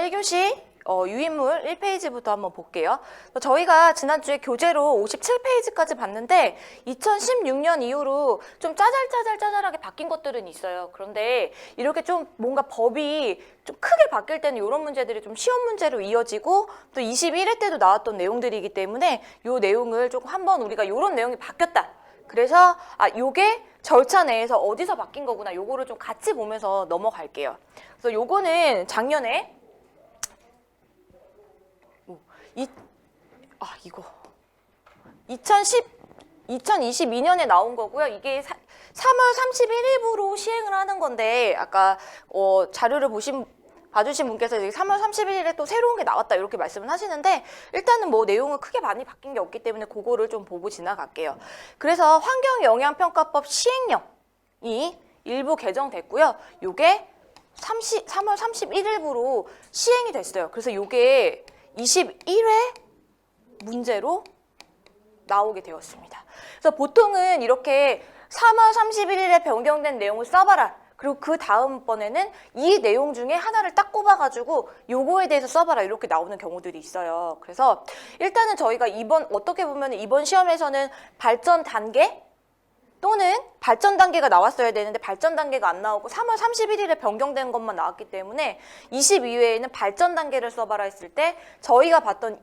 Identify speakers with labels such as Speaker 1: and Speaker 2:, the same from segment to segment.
Speaker 1: 1교시 유인물 1페이지부터 한번 볼게요. 저희가 지난주에 교재로 57페이지까지 봤는데 2016년 이후로 좀 짜잘하게 바뀐 것들은 있어요. 그런데 이렇게 좀 뭔가 법이 좀 크게 바뀔 때는 이런 문제들이 좀 시험 문제로 이어지고 또 21회 때도 나왔던 내용들이기 때문에 이 내용을 조금 한번 우리가 이런 내용이 바뀌었다. 그래서 요게 절차 내에서 어디서 바뀐 거구나. 요거를 좀 같이 보면서 넘어갈게요. 그래서 요거는 작년에 이거 2022년에 나온 거고요. 이게 3월 31일부로 시행을 하는 건데 아까 자료를 봐주신 분께서 3월 31일에 또 새로운 게 나왔다 이렇게 말씀을 하시는데 일단은 뭐 내용은 크게 많이 바뀐 게 없기 때문에 그거를 좀 보고 지나갈게요. 그래서 환경영향평가법 시행령이 일부 개정됐고요. 요게 3월 31일부로 시행이 됐어요. 그래서 요게 21회 문제로 나오게 되었습니다. 그래서 보통은 이렇게 3월 31일에 변경된 내용을 써봐라. 그리고 그 다음번에는 이 내용 중에 하나를 딱 꼽아가지고 요거에 대해서 써봐라 이렇게 나오는 경우들이 있어요. 그래서 일단은 저희가 어떻게 보면 이번 시험에서는 발전 단계 또는 발전 단계가 나왔어야 되는데 발전 단계가 안 나오고 3월 31일에 변경된 것만 나왔기 때문에 22회에는 발전 단계를 써봐라 했을 때 저희가 봤던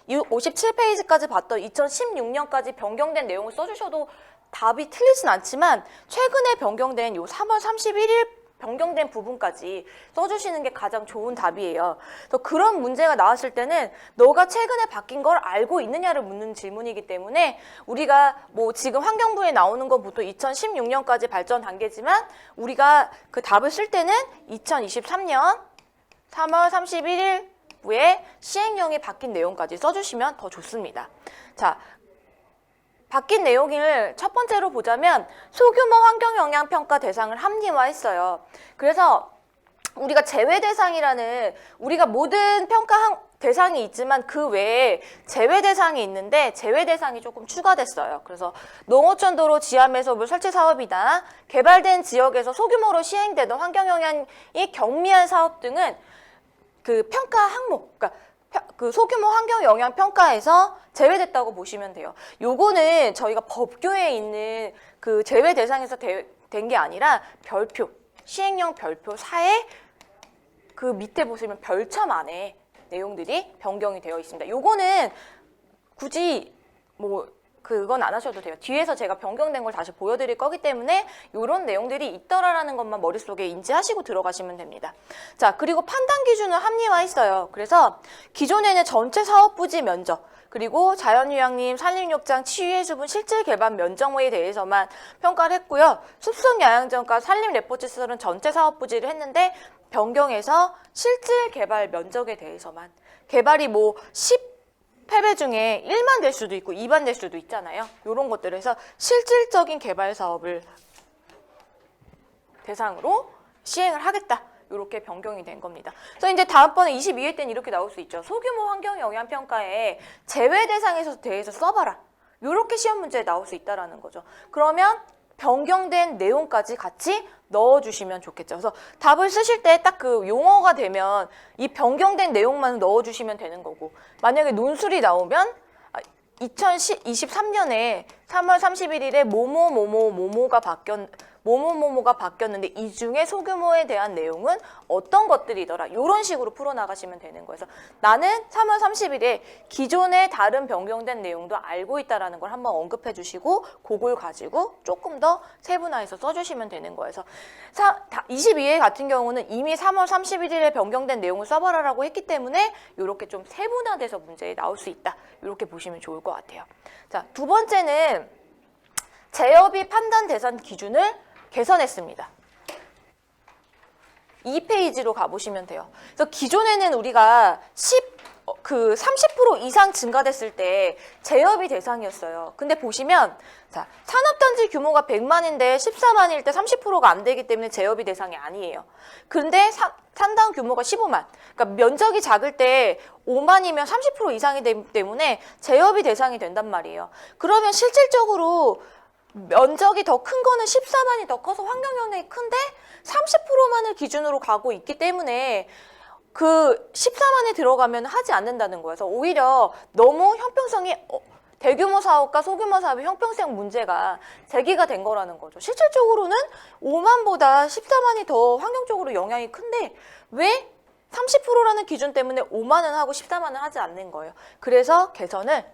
Speaker 1: 57페이지까지 봤던 2016년까지 변경된 내용을 써주셔도 답이 틀리진 않지만 최근에 변경된 요 3월 31일 변경된 부분까지 써주시는 게 가장 좋은 답이에요. 그래서 그런 문제가 나왔을 때는 너가 최근에 바뀐 걸 알고 있느냐를 묻는 질문이기 때문에 우리가 뭐 지금 환경부에 나오는 건 보통 2016년까지 발전 단계지만 우리가 그 답을 쓸 때는 2023년 3월 31일부에 시행령이 바뀐 내용까지 써주시면 더 좋습니다. 자, 바뀐 내용을 첫 번째로 보자면 소규모 환경영향평가 대상을 합리화했어요. 그래서 우리가 제외 대상이라는 우리가 모든 평가 대상이 있지만 그 외에 제외 대상이 있는데 제외 대상이 조금 추가됐어요. 그래서 농어촌도로 지하매소물 설치 사업이나 개발된 지역에서 소규모로 시행되던 환경영향이 경미한 사업 등은 그 평가 항목, 그러니까 그 소규모 환경영향평가에서 제외됐다고 보시면 돼요. 요거는 저희가 법규에 있는 그 제외 대상에서 된 게 아니라 별표, 시행령 별표 4에 그 밑에 보시면 별첨 안에 내용들이 변경이 되어 있습니다. 요거는 굳이 그건 안 하셔도 돼요. 뒤에서 제가 변경된 걸 다시 보여드릴 거기 때문에 이런 내용들이 있더라라는 것만 머릿속에 인지하시고 들어가시면 됩니다. 자, 그리고 판단 기준을 합리화했어요. 그래서 기존에는 전체 사업 부지 면적 그리고 자연휴양림, 산림욕장, 치유해수분 실질 개발 면적에 대해서만 평가를 했고요. 숲속 야영장과 산림 레포트 시설은 전체 사업 부지를 했는데 변경해서 실질 개발 면적에 대해서만 개발이 10패배 중에 1만 될 수도 있고 2만 될 수도 있잖아요. 이런 것들에서 실질적인 개발 사업을 대상으로 시행을 하겠다. 이렇게 변경이 된 겁니다. 그래서 이제 다음번에 22회 때는 이렇게 나올 수 있죠. 소규모 환경영향평가에 제외 대상에서 대해서 써봐라. 이렇게 시험 문제에 나올 수 있다는 거죠. 그러면 변경된 내용까지 같이 넣어주시면 좋겠죠. 그래서 답을 쓰실 때 딱 그 용어가 되면 이 변경된 내용만 넣어주시면 되는 거고 만약에 논술이 나오면 2023년에 3월 31일에 뭐뭐뭐모가 바뀌었는데 이 중에 소규모에 대한 내용은 어떤 것들이더라. 이런 식으로 풀어나가시면 되는 거예요. 그래서 나는 3월 30일에 기존의 다른 변경된 내용도 알고 있다는 걸 한번 언급해 주시고 그걸 가지고 조금 더 세분화해서 써주시면 되는 거예요. 그래서 22회 같은 경우는 이미 3월 31일에 변경된 내용을 써봐라라고 했기 때문에 이렇게 좀 세분화돼서 문제에 나올 수 있다. 이렇게 보시면 좋을 것 같아요. 자, 두 번째는 제협의 판단 대상 기준을 개선했습니다. 2페이지로 가보시면 돼요. 그래서 기존에는 우리가 30% 이상 증가됐을 때 제협이 대상이었어요. 근데 보시면 자, 산업단지 규모가 100만인데 14만일 때 30%가 안 되기 때문에 제협이 대상이 아니에요. 근데 산당 규모가 15만. 그러니까 면적이 작을 때 5만이면 30% 이상이 되기 때문에 제협이 대상이 된단 말이에요. 그러면 실질적으로 면적이 더 큰 거는 14만이 더 커서 환경영향이 큰데 30%만을 기준으로 가고 있기 때문에 그 14만에 들어가면 하지 않는다는 거예요. 그래서 오히려 너무 형평성이 대규모 사업과 소규모 사업의 형평성 문제가 제기가 된 거라는 거죠. 실질적으로는 5만보다 14만이 더 환경적으로 영향이 큰데 왜 30%라는 기준 때문에 5만은 하고 14만은 하지 않는 거예요. 그래서 개선을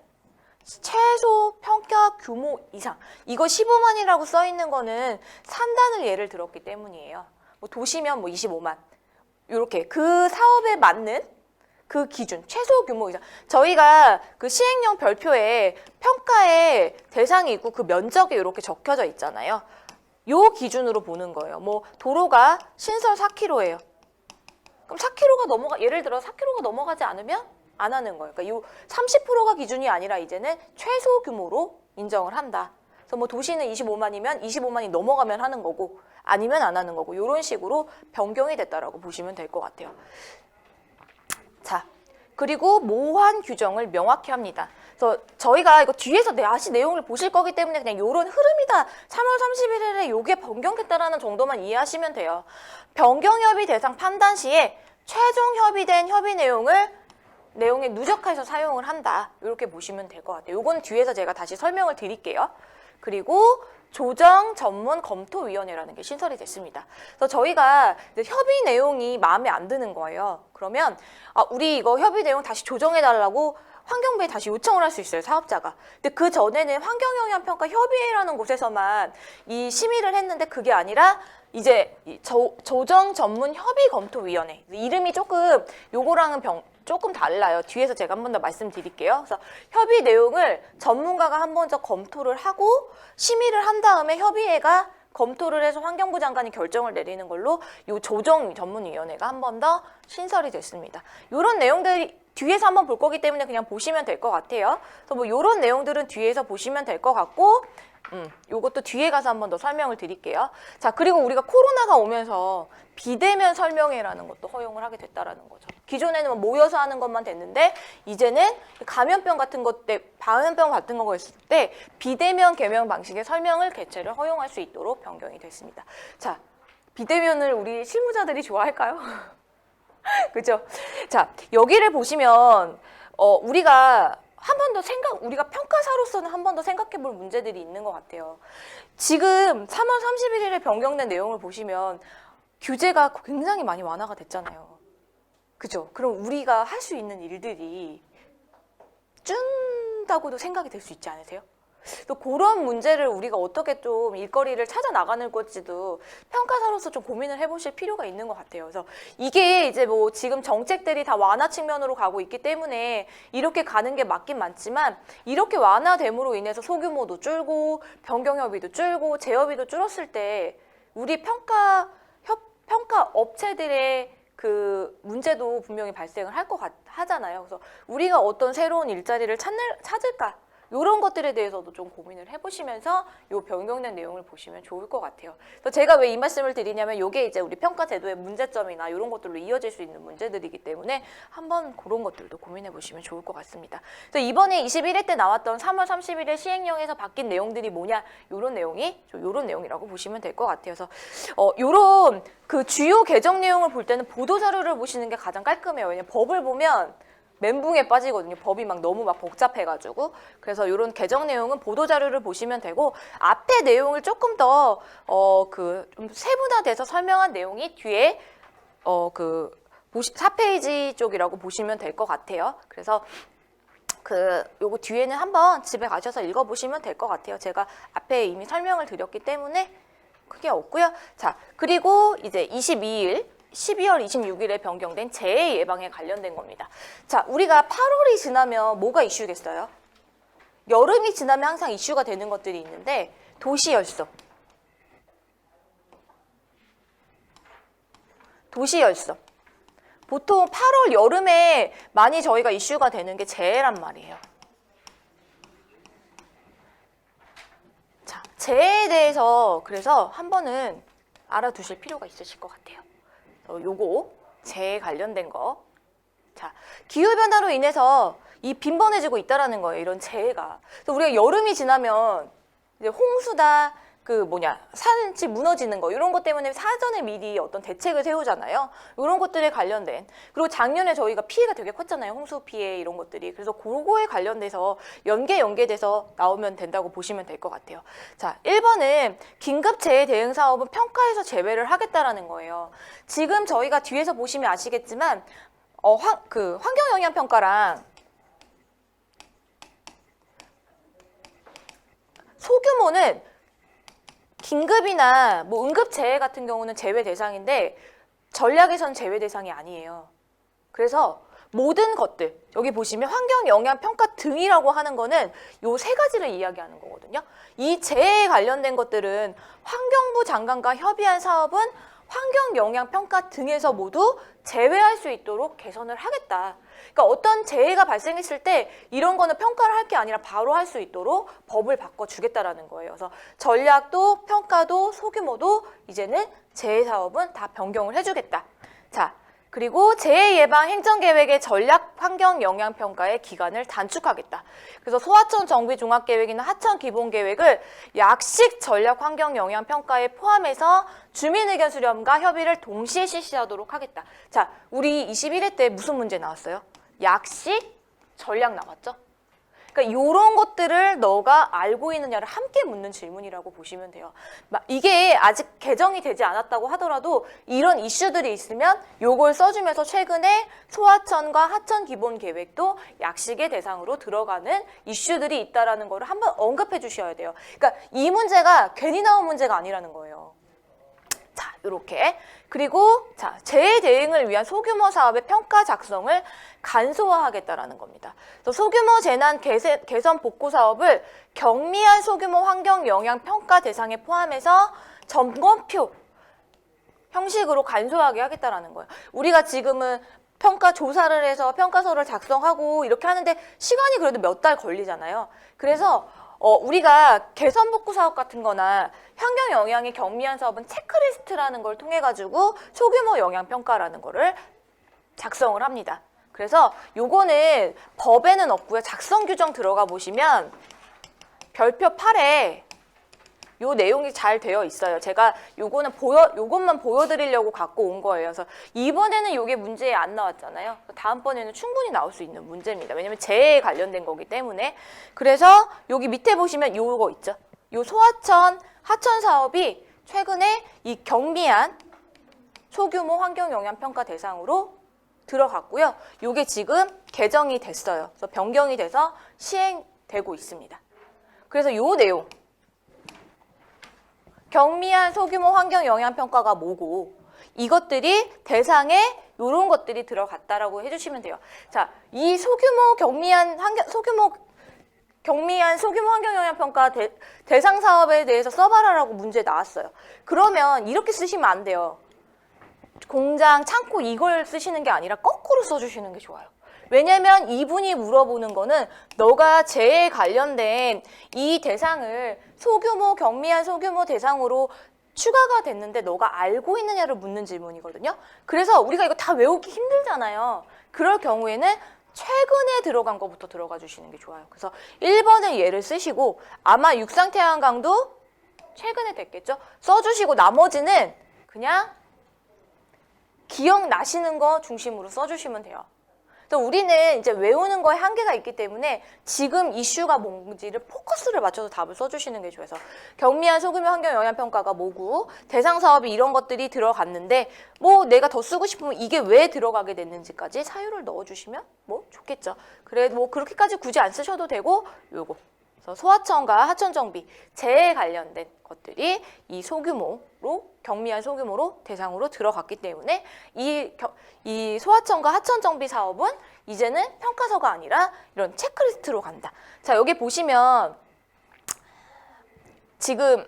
Speaker 1: 최소 평가 규모 이상, 이거 15만이라고 써 있는 거는 산단을 예를 들었기 때문이에요. 뭐 도시면 뭐 25만 이렇게 그 사업에 맞는 그 기준, 최소 규모 이상. 저희가 그 시행령 별표에 평가의 대상이 있고 그 면적이 이렇게 적혀져 있잖아요. 요 기준으로 보는 거예요. 뭐 도로가 신설 4km예요. 그럼 4km가 예를 들어 4km가 넘어가지 않으면 안 하는 거예요. 그러니까 요 30%가 기준이 아니라 이제는 최소 규모로 인정을 한다. 그래서 뭐 도시는 25만이면 25만이 넘어가면 하는 거고 아니면 안 하는 거고 이런 식으로 변경이 됐다라고 보시면 될 것 같아요. 자, 그리고 모환 규정을 명확히 합니다. 그래서 저희가 이거 뒤에서 다시 내용을 보실 거기 때문에 그냥 이런 흐름이다. 3월 31일에 요게 변경됐다라는 정도만 이해하시면 돼요. 변경 협의 대상 판단 시에 최종 협의된 협의 내용에 누적해서 사용을 한다. 이렇게 보시면 될 것 같아요. 요건 뒤에서 제가 다시 설명을 드릴게요. 그리고 조정 전문 검토위원회라는 게 신설이 됐습니다. 그래서 저희가 이제 협의 내용이 마음에 안 드는 거예요. 그러면 우리 이거 협의 내용 다시 조정해달라고 환경부에 다시 요청을 할 수 있어요, 사업자가. 근데 그 전에는 환경영향평가 협의회라는 곳에서만 이 심의를 했는데 그게 아니라 이제 조정 전문 협의 검토위원회. 이름이 조금 요거랑은 조금 달라요. 뒤에서 제가 한 번 더 말씀드릴게요. 그래서 협의 내용을 전문가가 한 번 더 검토를 하고 심의를 한 다음에 협의회가 검토를 해서 환경부 장관이 결정을 내리는 걸로 이 조정 전문위원회가 한 번 더 신설이 됐습니다. 이런 내용들이 뒤에서 한번 볼 거기 때문에 그냥 보시면 될 것 같아요. 그래서 뭐 이런 내용들은 뒤에서 보시면 될 것 같고 요것도 뒤에 가서 한 번 더 설명을 드릴게요. 자, 그리고 우리가 코로나가 오면서 비대면 설명회라는 것도 허용을 하게 됐다라는 거죠. 기존에는 모여서 하는 것만 됐는데 이제는 감염병 같은 거 있을 때 비대면 개명 방식의 설명을 개최를 허용할 수 있도록 변경이 됐습니다. 자, 비대면을 우리 실무자들이 좋아할까요? 그죠? 자, 여기를 보시면 우리가 한 번 더 우리가 평가사로서는 한 번 더 생각해 볼 문제들이 있는 것 같아요. 지금 3월 31일에 변경된 내용을 보시면 규제가 굉장히 많이 완화가 됐잖아요. 그죠? 그럼 우리가 할 수 있는 일들이 준다고도 생각이 될 수 있지 않으세요? 또 그런 문제를 우리가 어떻게 좀 일거리를 찾아 나가는 건지도 평가사로서 좀 고민을 해보실 필요가 있는 것 같아요. 그래서 이게 이제 뭐 지금 정책들이 다 완화 측면으로 가고 있기 때문에 이렇게 가는 게 맞긴 맞지만 이렇게 완화됨으로 인해서 소규모도 줄고 변경협의도 줄고 재협의도 줄었을 때 우리 평가 업체들의 그 문제도 분명히 발생을 하잖아요. 그래서 우리가 어떤 새로운 일자리를 찾을까? 이런 것들에 대해서도 좀 고민을 해보시면서 이 변경된 내용을 보시면 좋을 것 같아요. 그래서 제가 왜 이 말씀을 드리냐면 이게 이제 우리 평가 제도의 문제점이나 이런 것들로 이어질 수 있는 문제들이기 때문에 한번 그런 것들도 고민해 보시면 좋을 것 같습니다. 그래서 이번에 21회 때 나왔던 3월 30일에 시행령에서 바뀐 내용들이 뭐냐 이런 내용이라고 보시면 될 것 같아요. 그래서 이런 그 주요 개정 내용을 볼 때는 보도 자료를 보시는 게 가장 깔끔해요. 왜냐면 법을 보면 멘붕에 빠지거든요. 법이 너무 복잡해가지고. 그래서 이런 개정 내용은 보도자료를 보시면 되고 앞에 내용을 조금 더 좀 세분화돼서 설명한 내용이 뒤에 4페이지 쪽이라고 보시면 될 것 같아요. 그래서 요거 뒤에는 한번 집에 가셔서 읽어보시면 될 것 같아요. 제가 앞에 이미 설명을 드렸기 때문에 크게 없고요. 자, 그리고 이제 12월 26일에 변경된 재해 예방에 관련된 겁니다. 자, 우리가 8월이 지나면 뭐가 이슈겠어요? 여름이 지나면 항상 이슈가 되는 것들이 있는데 도시열성. 보통 8월 여름에 많이 저희가 이슈가 되는 게 재해란 말이에요. 자, 재해에 대해서 그래서 한 번은 알아두실 필요가 있으실 것 같아요. 요거 재해 관련된 거. 자, 기후변화로 인해서 이 빈번해지고 있다라는 거예요. 이런 재해가. 그래서 우리가 여름이 지나면 이제 홍수다, 산지 무너지는 거 이런 것 때문에 사전에 미리 어떤 대책을 세우잖아요. 이런 것들에 관련된. 그리고 작년에 저희가 피해가 되게 컸잖아요. 홍수 피해 이런 것들이. 그래서 그거에 관련돼서 연계돼서 나오면 된다고 보시면 될 것 같아요. 자, 1번은 긴급재해 대응 사업은 평가에서 제외를 하겠다라는 거예요. 지금 저희가 뒤에서 보시면 아시겠지만 환경영향평가랑 소규모는 긴급이나 응급재해 같은 경우는 제외 대상인데 전략에선 제외 대상이 아니에요. 그래서 모든 것들, 여기 보시면 환경영향평가 등이라고 하는 거는 요 세 가지를 이야기하는 거거든요. 이 재해에 관련된 것들은 환경부 장관과 협의한 사업은 환경영향평가 등에서 모두 제외할 수 있도록 개선을 하겠다. 그러니까 어떤 재해가 발생했을 때 이런 거는 평가를 할 게 아니라 바로 할 수 있도록 법을 바꿔주겠다라는 거예요. 그래서 전략도 평가도 소규모도 이제는 재해 사업은 다 변경을 해주겠다. 자, 그리고 재해 예방 행정계획의 전략 환경 영향 평가의 기간을 단축하겠다. 그래서 소하천 정비 종합계획이나 하천 기본계획을 약식 전략 환경 영향 평가에 포함해서 주민 의견 수렴과 협의를 동시에 실시하도록 하겠다. 자, 우리 21회 때 무슨 문제 나왔어요? 약식 전략 나왔죠? 그러니까 이런 것들을 너가 알고 있느냐를 함께 묻는 질문이라고 보시면 돼요. 이게 아직 개정이 되지 않았다고 하더라도 이런 이슈들이 있으면 요걸 써주면서 최근에 소하천과 하천 기본 계획도 약식의 대상으로 들어가는 이슈들이 있다라는 거를 한번 언급해 주셔야 돼요. 그러니까 이 문제가 괜히 나온 문제가 아니라는 거예요. 자, 이렇게. 그리고 자, 재해 대응을 위한 소규모 사업의 평가 작성을 간소화하겠다라는 겁니다. 소규모 재난 개선 복구 사업을 경미한 소규모 환경 영향 평가 대상에 포함해서 점검표 형식으로 간소하게 하겠다라는 거예요. 우리가 지금은 평가 조사를 해서 평가서를 작성하고 이렇게 하는데 시간이 그래도 몇 달 걸리잖아요. 그래서 우리가 개선 복구 사업 같은 거나 환경 영향이 경미한 사업은 체크리스트라는 걸 통해 가지고 소규모 영향 평가라는 거를 작성을 합니다. 그래서 요거는 법에는 없고요. 작성 규정 들어가 보시면 별표 8에 요 내용이 잘 되어 있어요. 제가 요것만 보여드리려고 갖고 온 거예요. 그래서 이번에는 요게 문제에 안 나왔잖아요. 다음번에는 충분히 나올 수 있는 문제입니다. 왜냐면 재해에 관련된 거기 때문에. 그래서 여기 밑에 보시면 요거 있죠. 요 소하천, 하천 사업이 최근에 이 경미한 소규모 환경 영향 평가 대상으로 들어갔고요. 요게 지금 개정이 됐어요. 그래서 변경이 돼서 시행되고 있습니다. 그래서 요 내용. 경미한 소규모 환경 영향 평가가 뭐고 이것들이 대상에 이런 것들이 들어갔다라고 해주시면 돼요. 자, 이 소규모 경미한 환경 영향 평가 대상 사업에 대해서 써봐라라고 문제 나왔어요. 그러면 이렇게 쓰시면 안 돼요. 공장, 창고 이걸 쓰시는 게 아니라 거꾸로 써주시는 게 좋아요. 왜냐면 이분이 물어보는 거는 너가 재해에 관련된 이 대상을 소규모, 경미한 소규모 대상으로 추가가 됐는데 너가 알고 있느냐를 묻는 질문이거든요. 그래서 우리가 이거 다 외우기 힘들잖아요. 그럴 경우에는 최근에 들어간 것부터 들어가 주시는 게 좋아요. 그래서 1번의 예를 쓰시고 아마 육상태양광도 최근에 됐겠죠. 써주시고 나머지는 그냥 기억나시는 거 중심으로 써주시면 돼요. 우리는 이제 외우는 거에 한계가 있기 때문에 지금 이슈가 뭔지를 포커스를 맞춰서 답을 써주시는 게 좋아요. 경미한 소규모 환경 영향 평가가 뭐고 대상 사업이 이런 것들이 들어갔는데 뭐 내가 더 쓰고 싶으면 이게 왜 들어가게 됐는지까지 사유를 넣어주시면 뭐 좋겠죠. 그래 뭐 그렇게까지 굳이 안 쓰셔도 되고 요거. 그래서 소하천과 하천 정비 재해에 관련된 것들이 이 소규모로 경미한 소규모로 대상으로 들어갔기 때문에 이 소하천과 하천 정비 사업은 이제는 평가서가 아니라 이런 체크리스트로 간다. 자, 여기 보시면 지금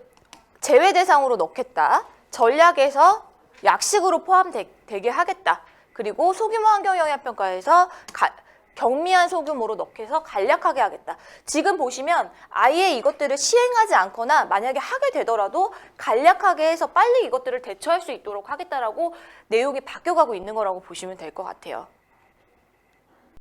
Speaker 1: 제외 대상으로 넣겠다. 전략에서 약식으로 포함되게 하겠다. 그리고 소규모 환경 영향 평가에서 경미한 소규모로 넣게서 간략하게 하겠다. 지금 보시면 아예 이것들을 시행하지 않거나 만약에 하게 되더라도 간략하게 해서 빨리 이것들을 대처할 수 있도록 하겠다라고 내용이 바뀌어가고 있는 거라고 보시면 될 것 같아요.